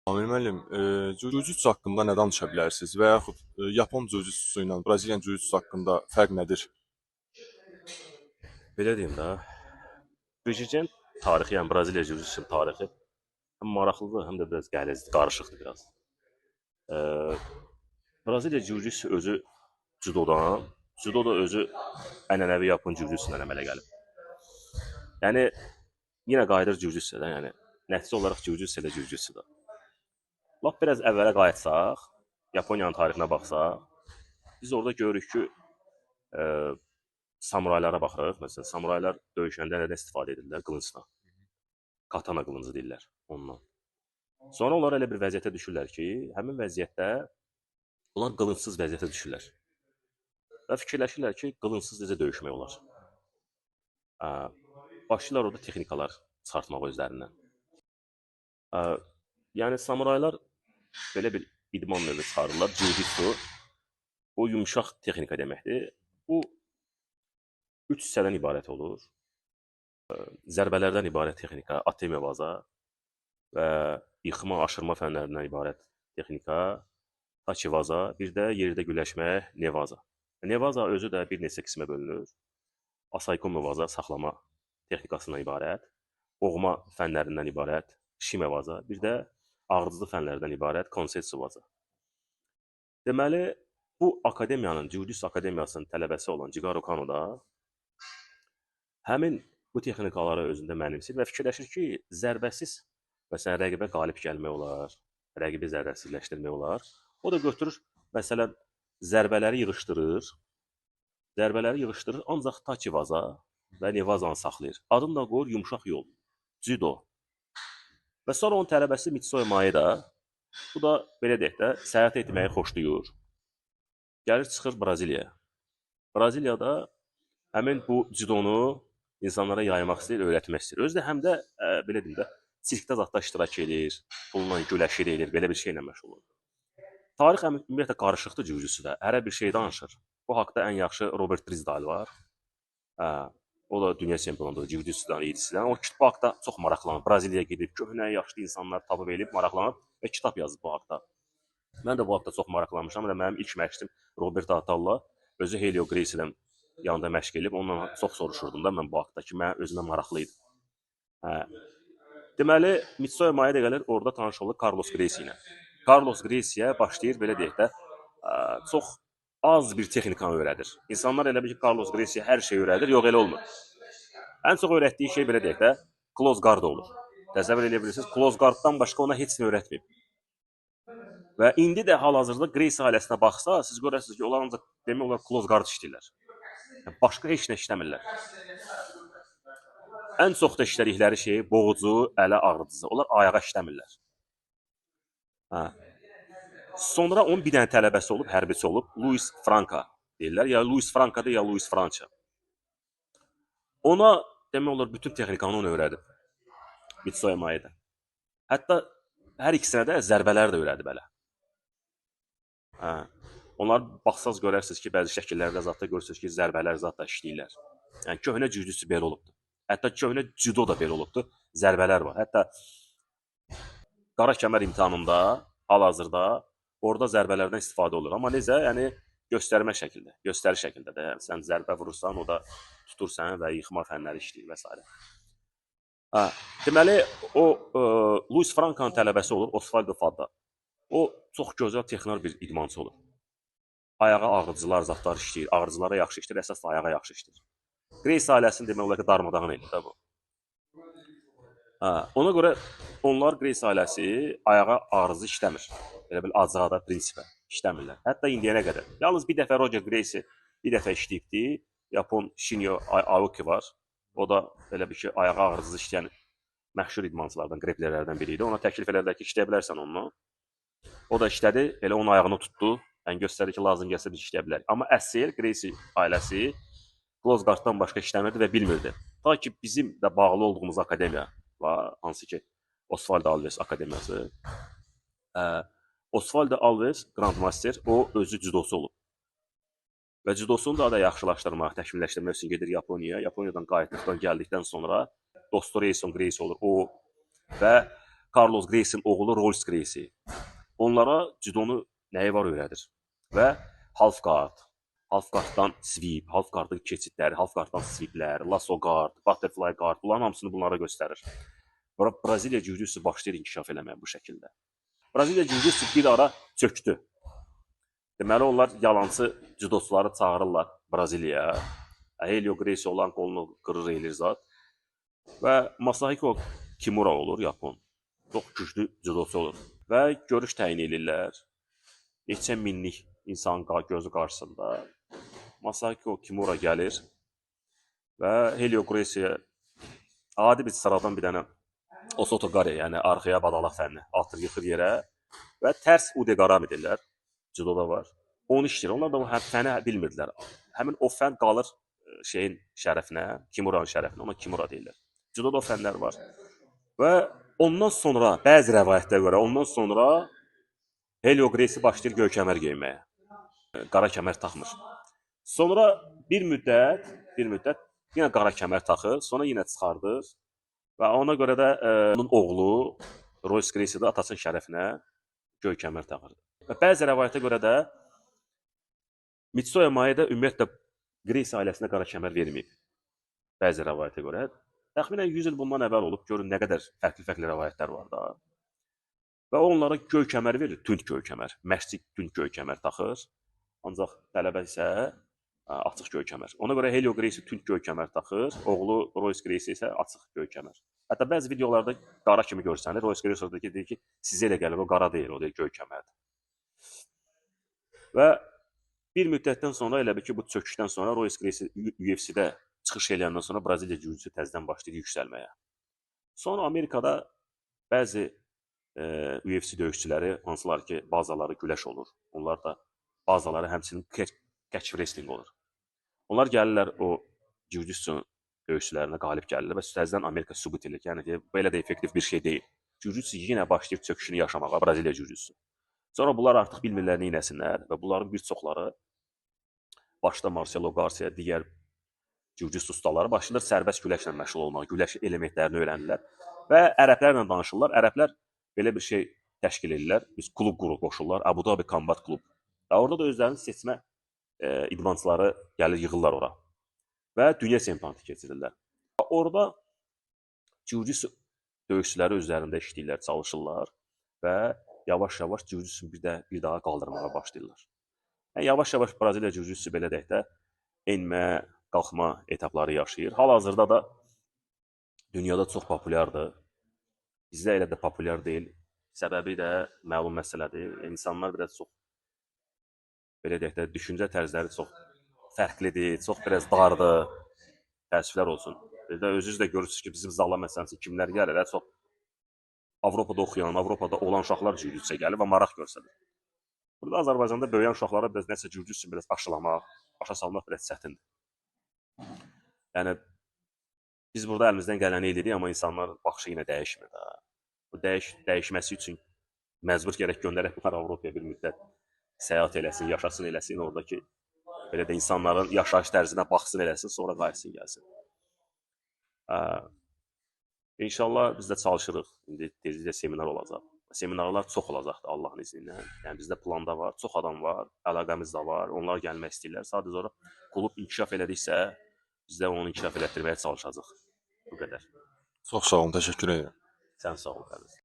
Amir müəllim, jiu-jitsu haqqında nə danışa bilərsiniz və yaxud Yapon jiu-jitsusu ilə Brazilian jiu-jitsu haqqında fərq nədir? Belə deyim də, Jiu-Jitsu tarixi, yəni Braziliya Jiu-Jitsu tarixi həm maraqlıdır, həm də biraz qəlizdir, qarışıqdır biraz. Eee, Braziliya Jiu-Jitsu özü judodan, judo da özü ənənəvi Yapon Jiu-Jitsu ilə əmələ gəlib. Yəni yenə qayıdır Jiu-Jitsu'dan, yəni nəticə olaraq Jiu-Jitsu ilə Jiu-Jitsu'dur. Lap biraz əvvələ qayıtsaq, Yaponiyanın tarixinə baxsaq, biz orada görürük ki, eee samuraylara baxırıq. Məsələn, samuraylar döyüşəndə nədən istifadə edirlər? Qılıncla. Katana qılıncı deyirlər ondan. Sonra onlar elə bir vəziyyətə düşürlər ki, həmin vəziyyətdə onlar qılıncsız vəziyyətə düşürlər. Və fikirləşirlər ki, qılıncsız necə döyüşmək olar. Ə, Başlayırlar orada texnikalar çıxartmaq özlərindən. Ə, Yəni samuraylar belə bir idman növü çıxarırlar, jiu-jitsu. Bu yumşaq texnika deməkdir. Bu 3 hissədən ibarət olur. Zərbələrdən ibarət texnika, atemiya və yıxma, aşırma fənlərindən ibarət texnika, tachivaza, bir də yerdə güləşmək, nevaza. Nevaza özü də bir neçə qismə bölünür. Asaikomi vaza, saxlama texnikasından ibarət, boğma fənlərindən ibarət, shimevaza, bir də ağrıcı fənlərdən ibarət konsetsu vaza. Deməli, bu akademiyanın, Jiu-Jitsu akademiyasının tələbəsi olan Jigaru Kano da həmin bu texnikaları özündə mənimsir və fikirləşir ki, zərbəsiz məsələn rəqibə qalib gəlmək olar, rəqibi zərərsizləşdirmək olar. O da götürür, məsələn, zərbələri yığışdırır, ancaq tachivaza və nevazanı saxlayır. Adını da qoyur yumşaq yol, judo. Və sonra onun tələbəsi Mitsuo Maeda, bu da belə deyək də, səyahət etməyi xoşlayır. Gəlir çıxır Braziliyaya. Braziliyada həmin bu judonu insanlara yaymaq istəyir, öyrətmək istəyir. Özü də həm də belə deyim də, sirkdə zətdə iştirak edir, bununla güləşir edir, belə bir şeylə məşğul olur. Tarix ümumiyyətlə qarışıqdır jiu-jitsuda. Hərə bir şey danışır. Bu haqda ən yaxşı Robert Trizdal var. O da dünya çempionudur, jiu-jitsudan, idisidən. O bu haqda çox maraqlanır. Braziliyaya gedib, köhnə yaşlı insanlar tapıb elib maraqlanıb və kitab yazıb bu haqda. Mən də bu haqda çox maraqlanmışam və mənim ilk məşqim Robert Atalla, özü Helio Gracie ilə yanında məşq elib, ondan çox soruşurdum da mən bu haqda ki, mən özümə maraqlı idi. Deməli, Mitsuo Maeda gəlir, orada tanış olur Carlos Gracie ilə. Carlos Gracie'yə başlayır, belə deyək də, çox az bir texnikanı öyrədir. İnsanlar elə bil ki, Carlos Gracie hər şeyi öyrədir, yox elə olmur. Ən çox öyrətdiyi şey belə deyək də, close guard olur. Təsəvvür edə bilirsiniz, close guarddan başqa ona heç nə öyrətməyib. Və indi də hal-hazırda Gracie ailəsinə baxsa, siz görərsiniz ki, onlar ancaq demək olar close guard işləyirlər. Başqa heç nə işləmirlər. Ən çox da işlədikləri şey boğucu, ələ ağrıdıcı. Onlar ayağa işləmirlər. Sonra onun bir dənə tələbəsi olub, hərbiçi olub, Luis Franca deyirlər. Ya Luis Franca'dır, ya Luis Franca. Ona demək olar bütün texnikanı onu öyrədib. Mitsuo Maeda. Hətta hər ikisinə də zərbələr də öyrədib elə. Onlar baxsaz görərsiniz ki, bəzi şəkillərdə zətdə görürsünüz ki, zərbələr zətdə işləyirlər. Yəni köhnə jiu-jitsu belə olubdu. Hətta köhnə judo da belə olubdu. Zərbələr var. Hətta qara kəmər imtahanında hal-hazırda orada zərbələrdən istifadə olur. Amma necə? Yəni göstərmə şəkildə, göstəri şəkildə də. Yəni sən zərbə vurursan, o da tutur səni və yıxma fənləri işləyir və s. Deməli, o Luis Franca'nın tələbəsi olur, Osvaldo Fadda. O çox gözəl texnar bir idmançı olur. Ayağa ağrıcılar, zatlar işləyir, ağrıcılara yaxşı işləyir, əsas da ayağa yaxşı işləyir. Gracie ailəsini demək olar ki, darmadağın edir də bu. Ona görə onlar Gracie ailəsi ayağa ağrıcı işləmir. Elə bil acıqada prinsipə işləmirlər. Hətta indiyənə qədər. Yalnız bir dəfə Roger Gracie bir dəfə işləyibdi. Yapon Shinyo Aoki var. O da elə bir ki, ayağa ağrıcı işləyən məşhur idmançılardan, greplerlərdən biri idi. Ona təklif elədilər ki, işləyə bilərsən onunla. O da işlədi, elə onun ayağını tutdu. Yəni göstərdi ki, lazım gəlsə biz işləyə bilərik. Amma əsl Gracie ailəsi close guarddan başqa işləmirdi və bilmirdi. Ta ki bizim də bağlı olduğumuz akademiya var, hansı ki Osvaldo Alves akademiyası. Osvaldo Alves Grandmaster, o özü judosu olub. Və judosunu da yaxşılaşdırmaq, təkmilləşdirmək üçün gedir Yaponiyaya. Yaponiyadan qayıtdıqdan gəldikdən sonra Dosto Reyson Gracie olur o və Carlos Grace'in oğlu Rolls Gracie. Onlara cüdonu nəyi var öyrədir. Və half guard, half guarddan sweep, half guardın keçidləri, half guarddan sweeplər, lasso guard, butterfly guard, bunların hamısını bunlara göstərir. Braziliya jiu-jitsu başlayır inkişaf eləməyə bu şəkildə. Braziliya jiu-jitsu bir ara çökdü. Deməli onlar yalançı judoçuları çağırırlar Braziliyaya. Helio Gracie olan qolunu qırır eləyir zat. Və Masahiko Kimura olur, Yapon. Çox güclü judoçu olur. Və görüş təyin edirlər. Neçə minlik insan gözü qarşısında. Masahiko Kimura gəlir və Helio Gracie adi bir sıradan bir dənə Osotogari, yəni arxaya badalaq fənni atır, yıxır yerə və tərs udegaram edirlər. Judoda var. Onu işləyir. Onlar da o fəni bilmirdilər. Həmin o fən qalır şeyin şərəfinə, Kimuranın şərəfinə. Ona Kimura deyirlər. Judoda o fənlər var. Və ondan sonra, bəzi rəvayətlərə görə, ondan sonra Helio Gracie başlayır göy kəmər geyinməyə. Qara kəmər taxmır. Sonra bir müddət yenə qara kəmər taxır, sonra yenə çıxardır. Və ona görə də onun oğlu Royce Gracie də atasının şərəfinə göy kəmər taxır. Və bəzi rəvayətə görə də Mitsuya Maeda ümumiyyətlə Gracie ailəsinə qara kəmər verməyib. Bəzi rəvayətə görə. Təxminən 100 il bundan əvvəl olub. Görün nə qədər fərqli rəvayətlər var da. Və onlara göy kəmər verir, tünd göy kəmər. Məşqçi tünd göy kəmər taxır. Ancaq tələbə isə açıq göy kəmər. Ona görə Helio Gracie tünd göy kəmər taxır, oğlu Royce Gracie isə açıq göy kəmər. Hətta bəzi videolarda qara kimi görsənir. Royce Gracie deyir ki, sizə elə gəlir, o qara deyil, o deyir göy kəmərdir. Və bir müddətdən sonra elə bir ki, bu çöküşdən sonra Royce Gracie UFC-də çıxış eləyəndən sonra Braziliya jiu-jitsu təzədən başlayır yüksəlməyə. Sonra Amerikada bəzi UFC döyüşçüləri, hansılar ki, bazaları güləş olur. Onlar da bazaları həmçinin catch wrestling olur. Onlar gəlirlər o jiu-jitsu döyüşçülərinə qalib gəlirlər və təzədən Amerika sübut edir. Yəni belə də effektiv bir şey deyil. Jiu-jitsu yenə başlayır çöküşünü yaşamağa, Braziliya jiu-jitsu. Sonra bunlar artıq bilmirlər nə etsinlər və bunların bir çoxları başda Marcelo Garcia, digər jiu-jitsu ustaları başlayırlar sərbəst güləşlə məşğul olmağa, güləş elementlərini öyrənirlər və ərəblərlə danışırlar. Ərəblər belə bir şey təşkil edirlər. Biz klub qoşurlar, Abu Dhabi Combat Club. Və orada da özlərinin seçmə idmançıları gəlir, yığırlar ora və dünya çempionatı keçirirlər. Orada jiu-jitsu döyüşçüləri üzərində işləyirlər, çalışırlar və yavaş-yavaş jiu-jitsu bir daha qaldırmağa başlayırlar. Yəni yavaş-yavaş Braziliya jiu-jitsu belə deyək də enmə, qalxma etapları yaşayır. Hal-hazırda da dünyada çox populyardır. Bizdə elə də populyar deyil. Səbəbi də məlum məsələdir. İnsanlar biraz çox belə deyək də düşüncə tərzləri çox fərqlidir, çox biraz dardır. Təəssüflər olsun. Özünüz də görürsünüz ki, bizim zala məsələn kimlər gəlir, çox Avropada oxuyan, Avropada olan uşaqlar jiu-jitsuya gəlir və maraq göstərir. Burada Azərbaycanda böyüyən uşaqlara biraz nəsə jiu-jitsu biraz aşılamaq, başa salmaq biraz çətindir. Yəni biz burada əlimizdən gələni edirik, amma insanlar baxışı yenə dəyişmir də. Bu dəyişməsi üçün məcbur gərək göndərək bunlar Avropaya bir müddət səyahət eləsin, yaşasın eləsin, oradakı belə də insanların yaşayış tərzinə baxsın eləsin, sonra qayıtsın gəlsin. İnşallah biz də çalışırıq. İndi tezliklə seminar olacaq. Seminarlar çox olacaqdır Allahın izni ilə. Yəni bizdə planda var, çox adam var, əlaqəmiz də var. Onlar gəlmək istəyirlər. Sadəcə olaraq klub inkişaf elədiksə, biz də onu inkişaf elətdirməyə çalışacağıq. Bu qədər. Çox sağ olun, təşəkkür edirəm. Sən sağ ol, qardaş.